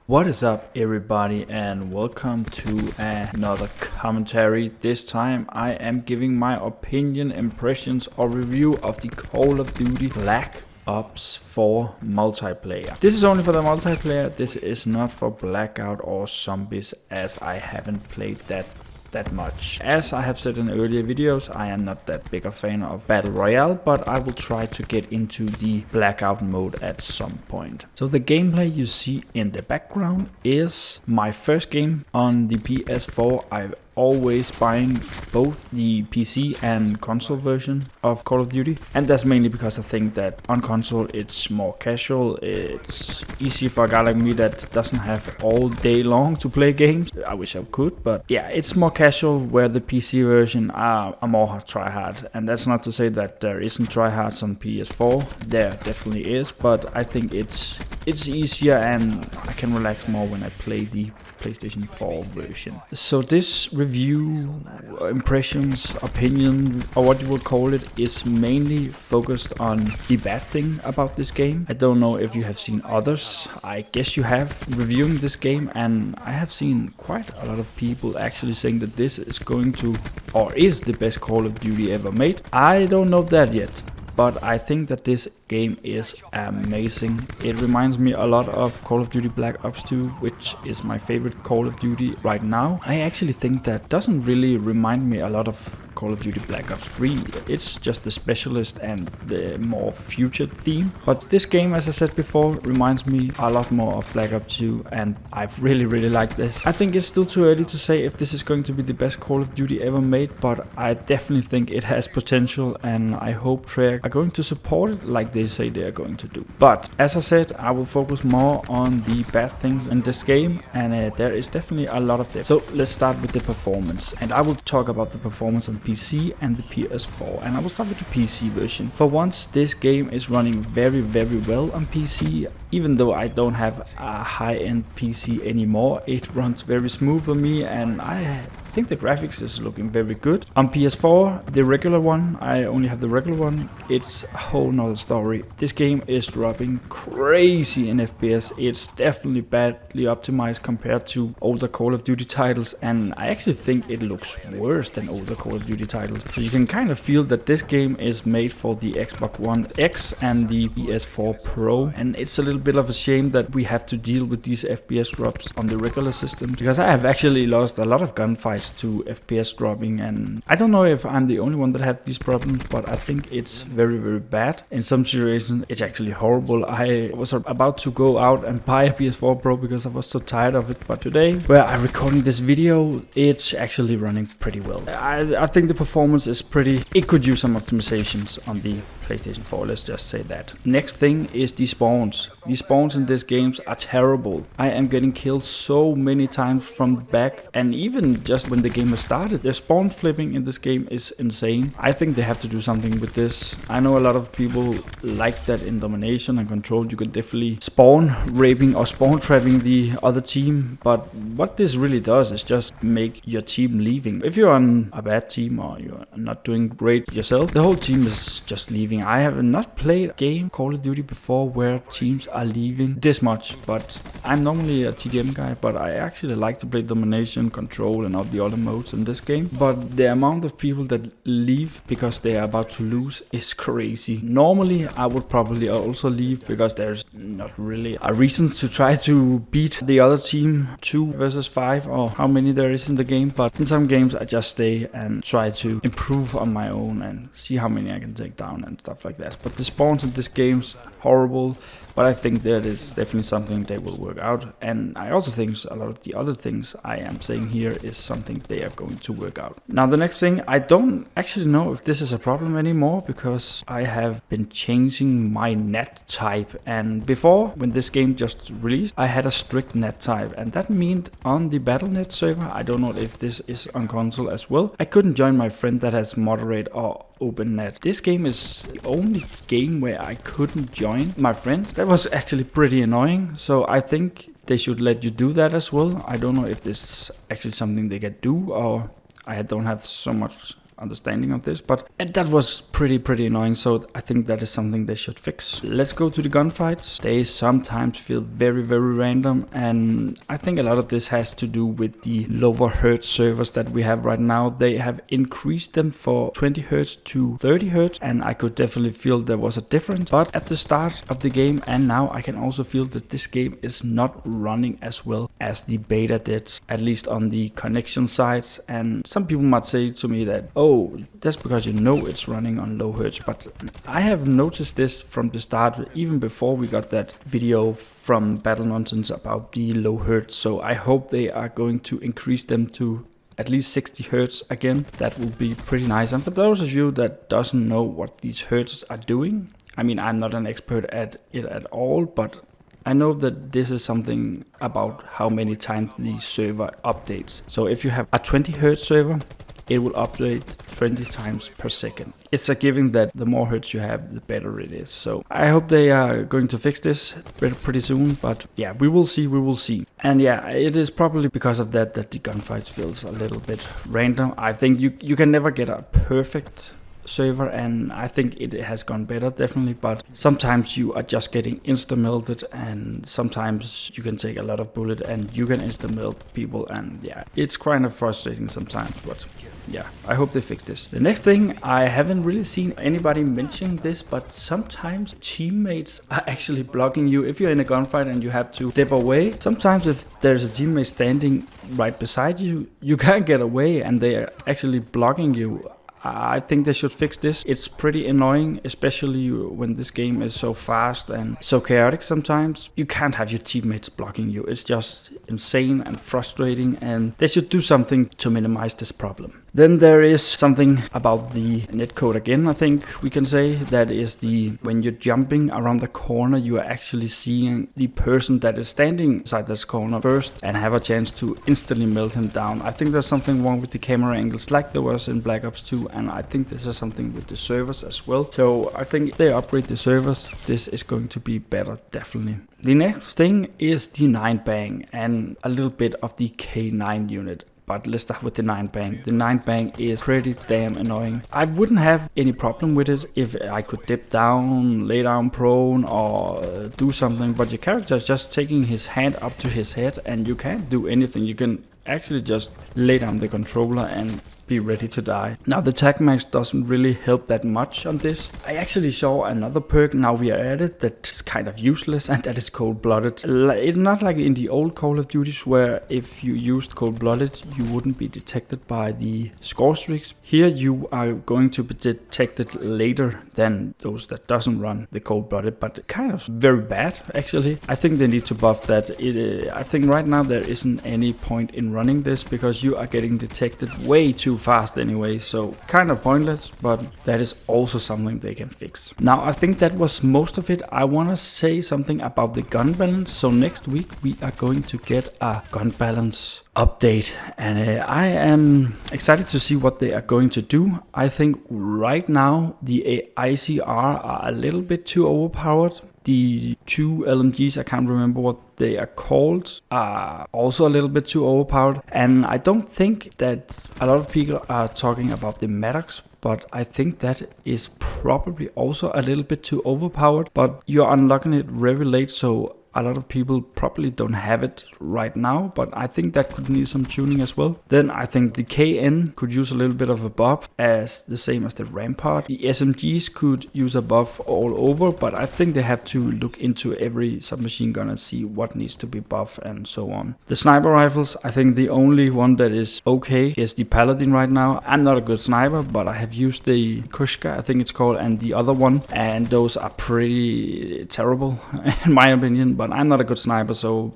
What is up, everybody, and welcome to another commentary. This time I am giving my opinion, impressions or review of the Call of Duty Black Ops 4 multiplayer. This is only for the multiplayer. This is not for Blackout or Zombies, as I haven't played that much. As I have said in earlier videos, I am not that big a fan of Battle Royale, but I will try to get into the Blackout mode at some point. So the gameplay you see in the background is my first game on the PS4. I've always buying both the PC and console version of Call of Duty, and that's mainly because I think that on console it's more casual. It's easy for a guy like me that doesn't have all day long to play games. I wish I could, but yeah, it's more casual, where the PC version are more try hard. And that's not to say that there isn't try hards on PS4. There definitely is, but I think it's easier and I can relax more when I play the PlayStation 4 version. So this review, impressions, opinion, or what you would call it, is mainly focused on the bad thing about this game. I don't know if you have seen others. I guess you have, reviewing this game, and I have seen quite a lot of people actually saying that this is going to, or is the best Call of Duty ever made. I don't know that yet, but I think that this game is amazing. It reminds me a lot of Call of Duty Black Ops 2, which is my favorite Call of Duty right now. I actually think that doesn't really remind me a lot of Call of Duty Black Ops 3. It's just the specialist and the more future theme. But this game, as I said before, reminds me a lot more of Black Ops 2, and I've really liked this. I think it's still too early to say if this is going to be the best Call of Duty ever made, but I definitely think it has potential, and I hope Treyarch are going to support it like they say they are going to do. But as I said, I will focus more on the bad things in this game, and there is definitely a lot of them. So let's start with the performance, and I will talk about the performance on PC and the PS4, and I will start with the PC version. For once, this game is running very well on PC. Even though I don't have a high-end PC anymore, it runs very smooth for me, and I think the graphics is looking very good. On PS4, the regular one, I only have the regular one, it's a whole nother story. This game is dropping crazy in FPS. It's definitely badly optimized compared to older Call of Duty titles, and I actually think it looks worse than older Call of Duty titles. So you can kind of feel that this game is made for the Xbox One X and the PS4 Pro, and it's a little bit of a shame that we have to deal with these FPS drops on the regular system, because I have actually lost a lot of gunfights to FPS dropping, and I don't know if I'm the only one that have these problems, but I think it's very bad. In some situations it's actually horrible. I was about to go out and buy a PS4 Pro because I was so tired of it, but today, where I'm recording this video, it's actually running pretty well. I think the performance is pretty, it could use some optimizations on the PlayStation 4, let's just say that. Next thing is the spawns. The spawns in these games are terrible. I am getting killed so many times from the back, and even just when the game has started, the spawn flipping in this game is insane. I think they have to do something with this. I know a lot of people like that in Domination and Control you can definitely spawn raping or spawn trapping the other team, but what this really does is just make your team leaving. If you're on a bad team or you're not doing great yourself, the whole team is just leaving. I have not played a game Call of Duty before where teams are leaving this much, but I'm normally a TDM guy, but I actually like to play Domination, Control and all the other modes in this game. But the amount of people that leave because they are about to lose is crazy. Normally I would probably also leave because there's not really a reason to try to beat the other team 2 versus 5 or how many there is in the game, but in some games I just stay and try to improve on my own and see how many I can take down and stuff like that. But the spawns in this game's horrible, but I think that is definitely something they will work out, and I also think a lot of the other things I am saying here is something they are going to work out. Now the next thing, I don't actually know if this is a problem anymore, because I have been changing my net type, and before, when this game just released, I had a strict net type, and that meant on the Battle.net server, I don't know if this is on console as well, I couldn't join my friend that has moderate or open net. This game is the only game where I couldn't join my friend. That was actually pretty annoying, so I think they should let you do that as well. I don't know if this is actually something they can do, or I don't have so much understanding of this, but that was pretty annoying, so I think that is something they should fix. Let's go to the gunfights. They sometimes feel very random, and I think a lot of this has to do with the lower hertz servers that we have right now. They have increased them for 20 hertz to 30 hertz, and I could definitely feel there was a difference, but at the start of the game and now I can also feel that this game is not running as well as the beta did, at least on the connection side. And some people might say to me that, oh, that's because you know it's running on low hertz, but I have noticed this from the start, even before we got that video from Battle Nonsense about the low hertz. So I hope they are going to increase them to at least 60 hertz again. That would be pretty nice. And for those of you that doesn't know what these hertz are doing, I mean, I'm not an expert at it at all, but I know that this is something about how many times the server updates. So if you have a 20 hertz server, it will update 20 times per second. It's a given that the more hertz you have, the better it is. So I hope they are going to fix this pretty soon, but yeah, we will see. And yeah, it is probably because of that the gunfights feels a little bit random. I think you can never get a perfect server, and I think it has gone better definitely, but sometimes you are just getting insta melted, and sometimes you can take a lot of bullet and you can insta melt people, and yeah, it's kind of frustrating sometimes, but yeah, I hope they fix this. The next thing, I haven't really seen anybody mention this, but sometimes teammates are actually blocking you. If you're in a gunfight and you have to step away, sometimes if there's a teammate standing right beside you, you can't get away and they are actually blocking you. I think they should fix this. It's pretty annoying, especially when this game is so fast and so chaotic sometimes. You can't have your teammates blocking you. It's just insane and frustrating, and they should do something to minimize this problem. Then there is something about the netcode again, I think we can say. That is when you're jumping around the corner, you are actually seeing the person that is standing inside this corner first and have a chance to instantly melt him down. I think there's something wrong with the camera angles like there was in Black Ops 2, and I think this is something with the servers as well. So I think if they upgrade the servers, this is going to be better, definitely. The next thing is the 9-bang and a little bit of the K9 unit. But let's start with the 9-bang. The 9-bang is pretty damn annoying. I wouldn't have any problem with it if I could dip down, lay down prone, or do something. But your character is just taking his hand up to his head and you can't do anything. You can actually just lay down the controller and be ready to die. Now the tag max doesn't really help that much on this. I actually saw another perk, now we are at it, that is kind of useless, and that is cold-blooded. It's not like in the old Call of Duties where if you used cold-blooded you wouldn't be detected by the score streaks. Here you are going to be detected later than those that doesn't run the cold-blooded, but kind of very bad actually. I think they need to buff that. I think right now there isn't any point in running this because you are getting detected way too fast anyway, so kind of pointless, but that is also something they can fix. Now I think that was most of it. I want to say something about the gun balance. So next week we are going to get a gun balance update, and I am excited to see what they are going to do. I think right now the ICR are a little bit too overpowered. The two LMGs, I can't remember what they are called, are also a little bit too overpowered. And I don't think that a lot of people are talking about the Maddox, but I think that is probably also a little bit too overpowered. But you're unlocking it very late, so a lot of people probably don't have it right now, but I think that could need some tuning as well. Then I think the KN could use a little bit of a buff, as the same as the Rampart. The SMGs could use a buff all over, but I think they have to look into every submachine gun and see what needs to be buffed and so on. The sniper rifles, I think the only one that is okay is the Paladin right now. I'm not a good sniper, but I have used the Kushka, I think it's called, and the other one, and those are pretty terrible in my opinion. But I'm not a good sniper, so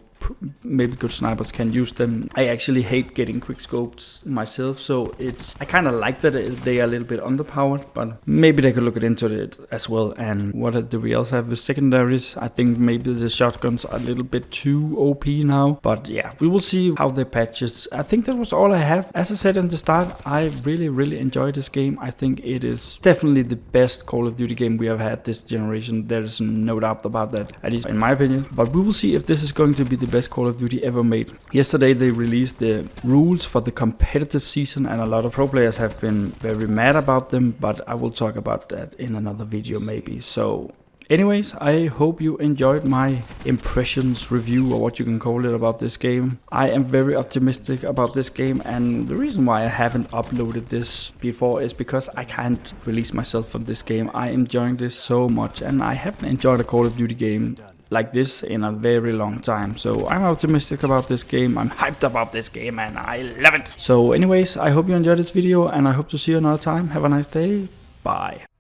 maybe good snipers can use them. I actually hate getting quick scopes myself, so I kind of like that they are a little bit underpowered, but maybe they could look into it as well. And what do we else have with secondaries? I think maybe the shotguns are a little bit too OP now, but yeah, we will see how they patch it. I think that was all I have. As I said in the start, I really enjoyed this game. I think it is definitely the best Call of Duty game we have had this generation. There's no doubt about that, at least in my opinion. But we will see if this is going to be the best Call of Duty ever made. Yesterday they released the rules for the competitive season, and a lot of pro players have been very mad about them, but I will talk about that in another video maybe. So anyways, I hope you enjoyed my impressions review, or what you can call it, about this game. I am very optimistic about this game, and the reason why I haven't uploaded this before is because I can't release myself from this game. I am enjoying this so much, and I haven't enjoyed a Call of Duty game like this in a very long time. So I'm optimistic about this game, I'm hyped about this game, and I love it. So anyways, I hope you enjoyed this video, and I hope to see you another time. Have a nice day. Bye.